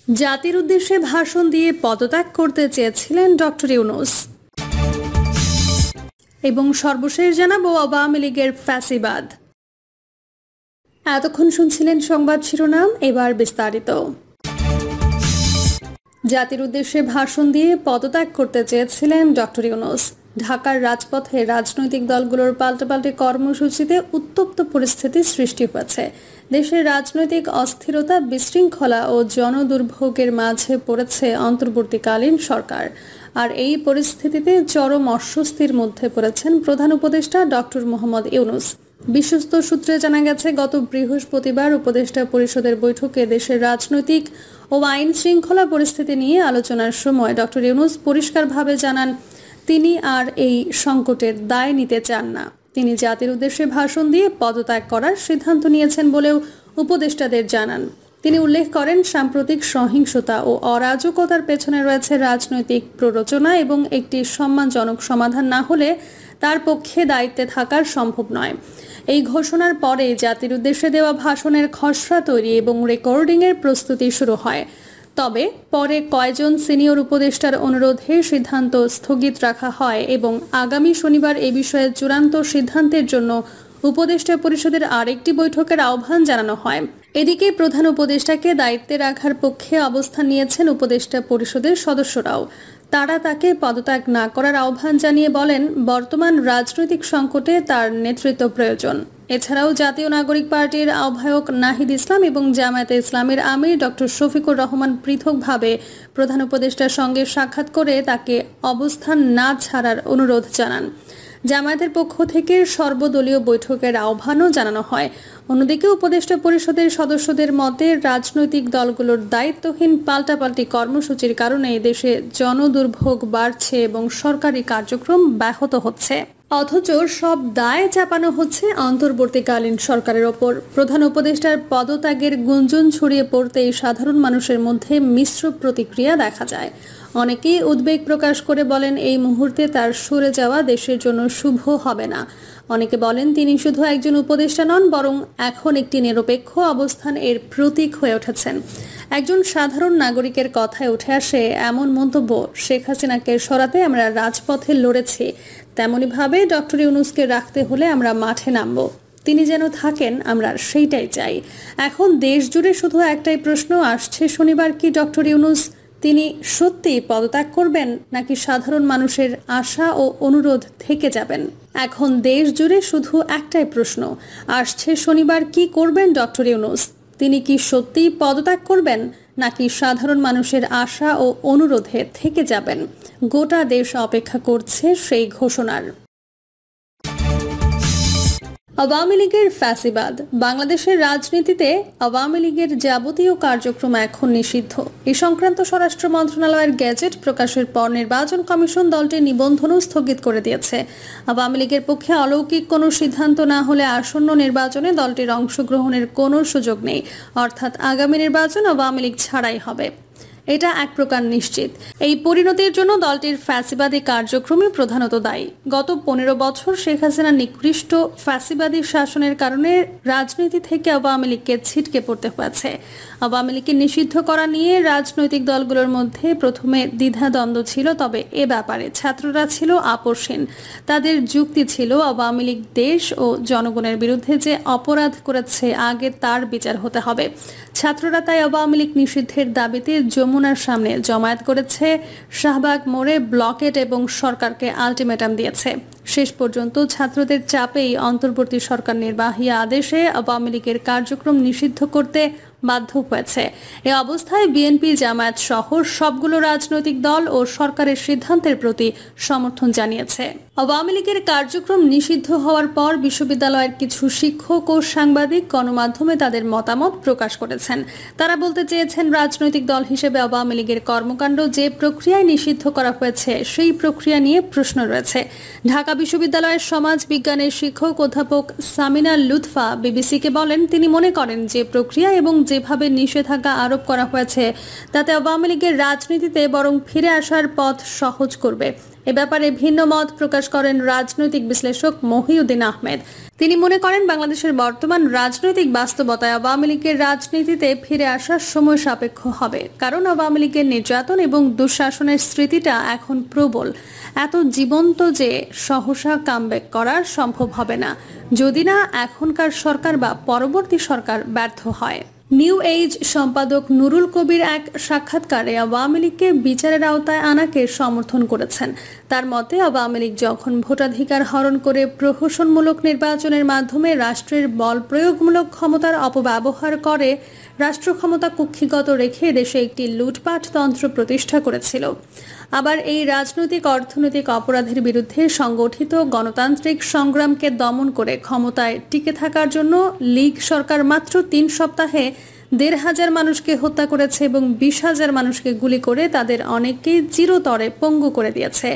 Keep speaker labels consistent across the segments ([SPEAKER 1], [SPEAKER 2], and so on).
[SPEAKER 1] জাতির উদ্দেশ্যে ভাষণ দিয়ে পদত্যাগ করতে চেয়েছিলেন ডক্টর ইউনূস। এবং সর্বশেষ জানাবো আওয়ামী লীগের ফ্যাসিবাদ। এতক্ষণ শুনছিলেন সংবাদ শিরোনাম, এবার বিস্তারিত। জাতির উদ্দেশ্যে ভাষণ দিয়ে পদত্যাগ করতে চেয়েছিলেন ডক্টর ইউনূস। ঢাকার রাজপথে রাজনৈতিক দলগুলোর পাল্টাপাল্টি কর্মসূচিতে উত্তপ্ত পরিস্থিতি সৃষ্টি হয়েছে। দেশের রাজনৈতিক অস্থিরতা, বিশৃঙ্খলা ও জনদুর্ভোগের মাঝে পড়েছে অন্তর্বর্তীকালীন সরকার। আর এই পরিস্থিতিতে চরম অস্বস্তির মধ্যে পড়েছেন প্রধান উপদেষ্টা ডক্টর মোহাম্মদ ইউনূস। বিশ্বস্ত সূত্রে জানা গেছে, গত বৃহস্পতিবার উপদেষ্টা পরিষদের বৈঠকে দেশের রাজনৈতিক ও আইন শৃঙ্খলা পরিস্থিতি নিয়ে আলোচনার সময় ডক্টর ইউনূস পরিষ্কারভাবে জানান, তিনি আর এই সংকটের দায় নিতে চান না। তিনি জাতির উদ্দেশ্যে ভাষণ দিয়ে পদত্যাগ করার সিদ্ধান্ত নিয়েছেন বলেও উপদেষ্টাদের জানান। তিনি উল্লেখ করেন, সাম্প্রতিক সহিংসতা ও অরাজকতার পেছনে রয়েছে রাজনৈতিক প্ররোচনা এবং একটি সম্মানজনক সমাধান না হলে তার পক্ষে দায়িত্বে থাকা সম্ভব নয়। এই ঘোষণার পরে জাতির উদ্দেশ্যে দেওয়া ভাষণের খসড়া তৈরি এবং রেকর্ডিংয়ের প্রস্তুতি শুরু হয়। তবে পরে কয়েকজন সিনিয়র উপদেষ্টার অনুরোধে সিদ্ধান্ত স্থগিত রাখা হয় এবং আগামী শনিবার এ বিষয়ে চূড়ান্ত সিদ্ধান্তের জন্য উপদেষ্টা পরিষদের আরেকটি বৈঠকের আহ্বান জানানো হয়। এদিকে প্রধান উপদেষ্টাকে দায়িত্বে রাখার পক্ষে অবস্থান নিয়েছেন উপদেষ্টা পরিষদের সদস্যরাও। তারা তাকে পদত্যাগ না করার আহ্বান জানিয়ে বলেন, বর্তমান রাজনৈতিক সংকটে তার নেতৃত্ব প্রয়োজন। এছাড়াও জাতীয় নাগরিক পার্টির আহ্বায়ক নাহিদ ইসলাম এবং জামায়াতে ইসলামের আমির ডক্টর শফিকুর রহমান পৃথকভাবে প্রধান উপদেষ্টার সঙ্গে সাক্ষাৎ করে তাকে অবস্থান না ছাড়ার অনুরোধ জানান। জামায়াতের পক্ষ থেকে সর্বদলীয় বৈঠকের আহ্বানও জানানো হয়। অন্যদিকে উপদেষ্টা পরিষদের সদস্যদের মতে, রাজনৈতিক দলগুলোর দায়িত্বহীন পাল্টাপাল্টি কর্মসূচির কারণে দেশে জনদুর্ভোগ বাড়ছে এবং সরকারি কার্যক্রম ব্যাহত হচ্ছে। অথচ সব দায় চাপানো হচ্ছে অন্তর্বর্তীকালীন সরকারের ওপর। প্রধান উপদেষ্টার পদত্যাগের গুঞ্জন ছড়িয়ে পড়তেই সাধারণ মানুষের মধ্যে মিশ্র প্রতিক্রিয়া দেখা যায়। অনেকেই উদ্বেগ প্রকাশ করে বলেন, এই মুহূর্তে তার সরে যাওয়া দেশের জন্য শুভ হবে না। অনেকে বলেন, তিনি শুধু একজন উপদেষ্টা নন, বরং এখন একটি নিরপেক্ষ অবস্থান এর প্রতীক হয়ে উঠেছেন। একজন সাধারণ নাগরিকের কথায় উঠে আসে এমন মন্তব্য, শেখ হাসিনাকে সরাতে আমরা রাজপথে লড়েছি, তেমনিভাবে ডক্টর ইউনূসকে রাখতে হলে আমরা মাঠে নামব। তিনি যেন থাকেন, আমরা সেইটাই চাই। এখন দেশ জুড়ে শুধু একটাই প্রশ্ন, আসছে শনিবার কি ডক্টর ইউনূস তিনি সত্যিই পদত্যাগ করবেন, নাকি সাধারণ মানুষের আশা ও অনুরোধ থেকে যাবেন? এখন দেশ জুড়ে শুধু একটাই প্রশ্ন, আসছে শনিবার কি করবেন ডক্টর ইউনূস? তিনি কি সত্যিই পদত্যাগ করবেন, নাকি সাধারণ মানুষের আশা ও অনুরোধে থেকে যাবেন? গোটা দেশ অপেক্ষা করছে সেই ঘোষণার। আওয়ামী লীগের ফ্যাসিবাদ। বাংলাদেশের রাজনীতিতে আওয়ামী লীগের যাবতীয় কার্যক্রম এখন নিষিদ্ধ। এ সংক্রান্ত স্বরাষ্ট্র মন্ত্রণালয়ের গেজেট প্রকাশের পর নির্বাচন কমিশন দলটির নিবন্ধনও স্থগিত করে দিয়েছে। আওয়ামী লীগের পক্ষে অলৌকিক কোনো সিদ্ধান্ত না হলে আসন্ন নির্বাচনে দলটির অংশগ্রহণের কোনো সুযোগ নেই, অর্থাৎ আগামী নির্বাচন আওয়ামী লীগ ছাড়াই হবে। এটা এক প্রকার নিশ্চিত। এই পরিণতির জন্য দলটির ফ্যাসিবাদী কার্যক্রমই প্রধানত দায়ী। গত 15 বছর শেখ হাসিনার নিকৃষ্ট ফ্যাসিবাদী শাসনের কারণে রাজনীতি থেকে আওয়ামী লীগকে ছিটকে পড়তে হয়েছে। আওয়ামী লীগকে নিষিদ্ধ করা নিয়ে রাজনৈতিক দলগুলোর মধ্যে প্রথমে দ্বিধাদ্বন্দ্ব ছিল, তবে এ ব্যাপারে ছাত্ররা ছিল আপোষহীন। তাদের যুক্তি ছিল, আওয়ামী লীগ দেশ ও জনগণের বিরুদ্ধে যে অপরাধ করেছে আগে তার বিচার হতে হবে। ছাত্ররা তাই আওয়ামী লীগ নিষিদ্ধের দাবিতে যমুনার সামনে জমায়েত করেছে, শাহবাগ মোড়ে ব্লকেট এবং সরকারকে আলটিমেটাম দিয়েছে। শেষ পর্যন্ত ছাত্রদের চাপেই অন্তর্বর্তী সরকার নির্বাহী আদেশে আওয়ামী লীগের কার্যক্রম নিষিদ্ধ করতে বাধ্য হয়েছে। এ অবস্থায় বিএনপি, জামায়াত সহ সবগুলো রাজনৈতিক দল ও সরকারের সিদ্ধান্তের প্রতি সমর্থন জানিয়েছে। আওয়ামী লীগের কার্যক্রম নিষিদ্ধ হওয়ার পর বিশ্ববিদ্যালয়ের কিছু শিক্ষক ও সাংবাদিক গণমাধ্যমে তাদের মতামত প্রকাশ করেছেন। তারা বলতে চেয়েছেন, রাজনৈতিক দল হিসেবে আওয়ামী লীগের কর্মকাণ্ড যে প্রক্রিয়ায় নিষিদ্ধ করা হয়েছে সেই প্রক্রিয়া নিয়ে প্রশ্ন রয়েছে। ঢাকা বিশ্ববিদ্যালয়ের সমাজ বিজ্ঞানের শিক্ষক অধ্যাপক সামিনা লুৎফা বিবিসিকে বলেন, তিনি মনে করেন যে প্রক্রিয়া এবং যেভাবে নিষেধাজ্ঞা আরোপ করা হয়েছে তাতে আওয়ামী লীগের রাজনীতিতে বরং ফিরে আসার পথ সহজ করবে। এ ব্যাপারে ভিন্ন মত প্রকাশ করেন রাজনৈতিক বিশ্লেষক মহিউদ্দিন আহমেদ। তিনি মনে করেন, বাংলাদেশের বর্তমান রাজনৈতিক বাস্তবতায় আওয়ামী লীগের রাজনীতিতে ফিরে আসার সময় সাপেক্ষ হবে, কারণ আওয়ামী লীগের নির্যাতন এবং দুঃশাসনের স্মৃতিটা এখন প্রবল, এত জীবন্ত যে সহসা কামব্যাক করা সম্ভব হবে না, যদি না এখনকার সরকার বা পরবর্তী সরকার ব্যর্থ হয়। নিউ এজ সম্পাদক নুরুল কবির এক সাক্ষাৎকারে আওয়ামী লীগকে বিচারের আওতায় আনাকে সমর্থন করেছেন। তার মতে, আওয়ামী লীগ যখন ভোটাধিকার হরণ করে প্রহসনমূলক নির্বাচনের মাধ্যমে রাষ্ট্রের বল প্রয়োগমূলক ক্ষমতার অপব্যবহার করে রাষ্ট্র ক্ষমতা কুক্ষিগত রেখে দেশে একটি লুটপাট তন্ত্র প্রতিষ্ঠা করেছিল। আবার এই রাজনৈতিক অর্থনৈতিক অপরাধের বিরুদ্ধে সংগঠিত গণতান্ত্রিক সংগ্রামকে দমন করে ক্ষমতায় টিকে থাকার জন্য লীগ সরকার মাত্র 3 সপ্তাহে 1,500 মানুষকে হত্যা করেছে এবং 20,000 মানুষকে গুলি করে তাদের অনেককেই চিরতরে পঙ্গু করে দিয়েছে।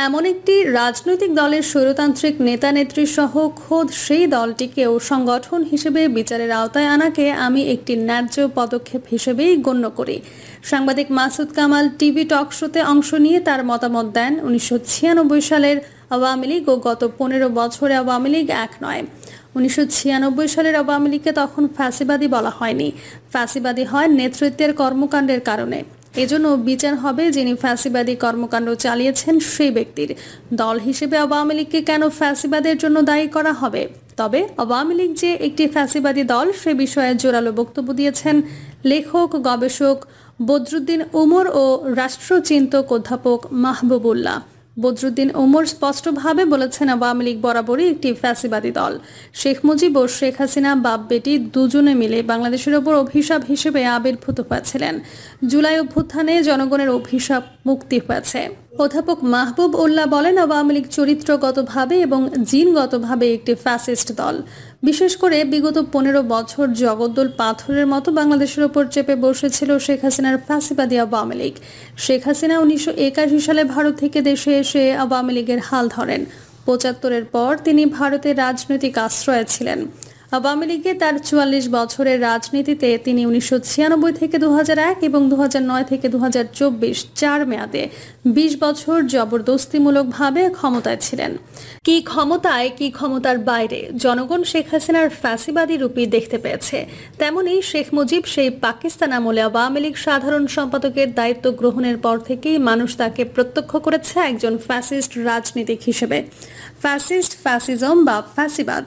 [SPEAKER 1] এমন একটি রাজনৈতিক দলের স্বৈরতান্ত্রিক নেতা নেত্রী সহ খোদ সেই দলটিকেও সংগঠন হিসেবে বিচারের আওতায় আনাকে আমি একটি ন্যায্য পদক্ষেপ হিসেবেই গণ্য করি। সাংবাদিক মাসুদ কামাল টিভি টক শোতে অংশ নিয়ে তার মতামত দেন, 1996 সালের আওয়ামী লীগ ও গত 15 বছরে আওয়ামী লীগ এক নয়। 1996 সালের আওয়ামী লীগকে তখন ফ্যাসিবাদী বলা হয়নি। ফ্যাসিবাদী হয় নেতৃত্বের কর্মকাণ্ডের কারণে। এজন্য বিচার হবে যিনি ফ্যাসিবাদী কর্মকাণ্ড চালিয়েছেন সেই ব্যক্তির। দল হিসেবে আওয়ামী লীগকে কেন ফ্যাসিবাদের জন্য দায়ী করা হবে? তবে আওয়ামী লীগ যে একটি ফ্যাসিবাদী দল সে বিষয়ে জোরালো বক্তব্য দিয়েছেন লেখক, গবেষক বদরুদ্দিন উমর ও রাষ্ট্রচিন্তক অধ্যাপক মাহবুবুল্লাহ। বদরুদ্দিন উমর স্পষ্টভাবে বলেছেন, আওয়ামী লীগ বরাবরই একটি ফ্যাসিবাদী দল। শেখ মুজিব ও শেখ হাসিনা বাপ বেটি দুজনে মিলে বাংলাদেশের ওপর অভিশাপ হিসেবে আবির্ভূত হয়েছিলেন। জুলাই অভ্যুত্থানে জনগণের অভিশাপ মুক্তি হয়েছে। অধ্যাপক মাহবুব উল্লাহ বলেন, আওয়ামী লীগ চরিত্রগতভাবে এবং জিনগতভাবে একটি ফ্যাসিস্ট দল। বিশেষ করে বিগত 15 বছর জগদ্দল পাথরের মতো বাংলাদেশের ওপর চেপে বসেছিল শেখ হাসিনার ফ্যাসিবাদী আওয়ামী লীগ। শেখ হাসিনা 1981 সালে ভারত থেকে দেশে এসে আওয়ামী লীগের হাল ধরেন। 75-এর পর তিনি ভারতের রাজনৈতিক আশ্রয়ে ছিলেন। আওয়ামী লীগে তার 44 বছরের রাজনীতিতে তিনি 1996 থেকে 2001 এবং 2009 থেকে 2024 4 মেয়াদে 20 বছর জবরদস্তিমূলকভাবে ক্ষমতায় ছিলেন। কি ক্ষমতায়, কি ক্ষমতার বাইরে জনগণ শেখ হাসিনার ফ্যাসিবাদী রূপী দেখতে পেয়েছে। তেমনি শেখ মুজিব সেই পাকিস্তান আমলে আওয়ামী লীগ সাধারণ সম্পাদকের দায়িত্ব গ্রহণের পর থেকেই মানুষ তাকে প্রত্যক্ষ করেছে একজন ফ্যাসিস্ট রাজনীতিক হিসেবে। ফ্যাসিস্ট, ফ্যাসিজম বা ফ্যাসিবাদ।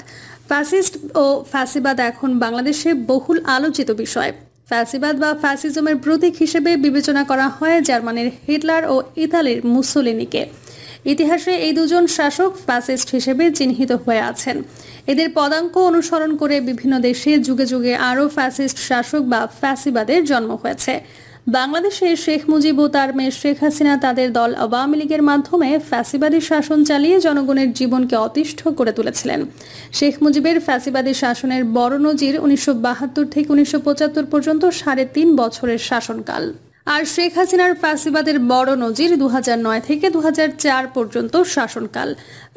[SPEAKER 1] ফ্যাসিস্ট ও ফ্যাসিবাদ এখন বাংলাদেশে বহুল আলোচিত বিষয়। ফ্যাসিবাদ বা ফ্যাসিজমের প্রতীক হিসেবে বিবেচনা করা হয় জার্মানির হিটলার ও ইতালির মুসোলিনিকে। ইতিহাসে এই দুজন শাসক ফ্যাসিস্ট হিসেবে চিহ্নিত হয়ে আছেন। এদের পদাঙ্ক অনুসরণ করে বিভিন্ন দেশে যুগে যুগে আরও ফ্যাসিস্ট শাসক বা ফ্যাসিবাদের জন্ম হয়েছে। বাংলাদেশে শেখ মুজিব ও তার মেয়ে শেখ হাসিনা তাদের দল আওয়ামী লীগের মাধ্যমে ফ্যাসিবাদী শাসন চালিয়ে জনগণের জীবনকে অতিষ্ঠ করে তুলেছিলেন। শেখ মুজিবের ফ্যাসিবাদী শাসনের বড় নজির 1972 থেকে 1975 পর্যন্ত 3.5 বছরের শাসনকাল। আর শেখ হাসিনার ফ্যাসিবাদের বড় নজির 2009 থেকে 2004 পর্যন্ত শাসনকাল।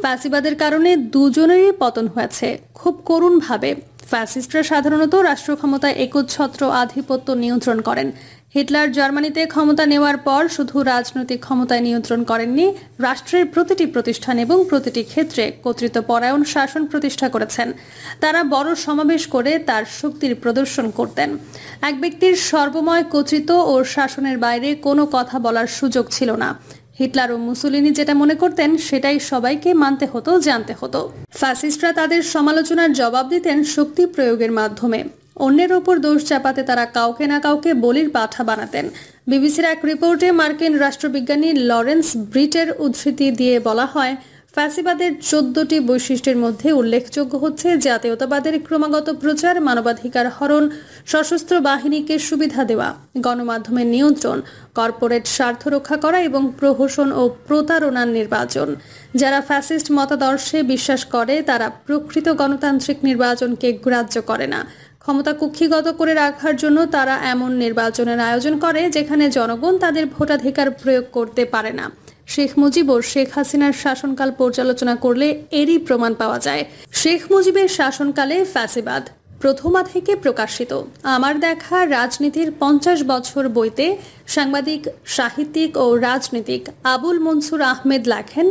[SPEAKER 1] ফ্যাসিবাদের কারণে দুজনেরই পতন হয়েছে খুব করুণভাবে। ফ্যাসিস্টরা সাধারণত রাষ্ট্র ক্ষমতায় একচ্ছত্র আধিপত্য নিয়ন্ত্রণ করেন। হিটলার জার্মানিতে ক্ষমতা নেওয়ার পর শুধু রাজনৈতিক ক্ষমতায় নিয়ন্ত্রণ করেননি, রাষ্ট্রের প্রতিটি প্রতিষ্ঠান এবং প্রতিটি ক্ষেত্রে কর্তৃত্বপরায়ণ শাসন প্রতিষ্ঠা করেছেন। তারা বড় সমাবেশ করে তার শক্তির প্রদর্শন করতেন। এক ব্যক্তির সর্বময় কর্তৃত্ব ও শাসনের বাইরে কোনো কথা বলার সুযোগ ছিল না। হিটলার ও মুসোলিনি যেটা মনে করতেন সেটাই সবাইকে মানতে হতো, জানতে হতো। ফ্যাসিস্টরা তাদের সমালোচনার জবাব দিতেন শক্তি প্রয়োগের মাধ্যমে। অন্যের ওপর দোষ চাপাতে তারা কাউকে না কাউকে বলির পাঠা বানাতেন। বিবিসির এক রিপোর্টে মার্কিন রাষ্ট্রবিজ্ঞানী লরেন্স ব্রিটের উদ্ধৃতি দিয়ে বলা হয়, ফ্যাসিবাদের 14টি বৈশিষ্ট্যের মধ্যে উল্লেখযোগ্য হচ্ছে জাতীয়তাবাদের ক্রমাগত প্রচার, মানবাধিকার হরণ, সশস্ত্র বাহিনীকে সুবিধা দেওয়া, গণমাধ্যমের নিয়ন্ত্রণ, কর্পোরেট স্বার্থ রক্ষা করা এবং প্রহসন ও প্রতারণার নির্বাচন। যারা ফ্যাসিস্ট মতাদর্শে বিশ্বাস করে তারা প্রকৃত গণতান্ত্রিক নির্বাচনকে গ্রাহ্য করে না। ক্ষমতা কুক্ষিগত করে রাখার জন্য তারা এমন নির্বাচনের আয়োজন করে যেখানে জনগণ তাদের ভোটাধিকার প্রয়োগ করতে পারে না। শেখ মুজিব ও শেখ হাসিনার শাসনকাল পর্যালোচনা করলে এরই প্রমাণ পাওয়া যায়। শেখ মুজিবের শাসনকালে ফ্যাসিবাদ, প্রথমা থেকে প্রকাশিত আমার দেখা রাজনীতির 50 বছর বইতে সাংবাদিক, সাহিত্যিক ও রাজনীতিক আবুল মনসুর আহমেদ লেখেন,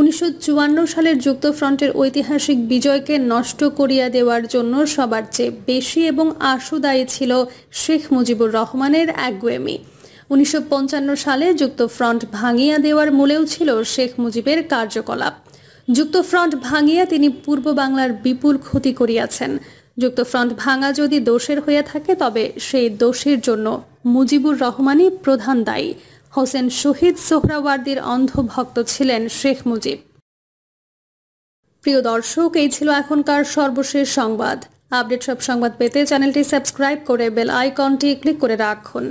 [SPEAKER 1] 1954 সালের যুক্তফ্রন্টের ঐতিহাসিক বিজয়কে নষ্ট করিয়া দেওয়ার জন্য সবার চেয়ে বেশি এবং আশুদায়ী ছিল শেখ মুজিবুর রহমানের একগুয়েমি। 1955 সালে যুক্তফ্রন্ট ভাঙিয়া দেওয়ার মূলেও ছিল শেখ মুজিবের কার্যকলাপ। যুক্তফ্রন্ট ভাঙিয়া তিনি পূর্ব বাংলার বিপুল ক্ষতি করিয়াছেন। যুক্তফ্রন্ট ভাঙা যদি দোষের হয়ে থাকে তবে সেই দোষের জন্য মুজিবুর রহমানই প্রধান দায়ী। হোসেন শহীদ সোহরাওয়ার্দীর অন্ধভক্ত ছিলেন শেখ মুজিব। প্রিয় দর্শক, এই ছিল এখনকার সর্বশেষ সংবাদ। আপডেট সব সংবাদ পেতে চ্যানেলটি সাবস্ক্রাইব করে বেল আইকনটি ক্লিক করে রাখুন।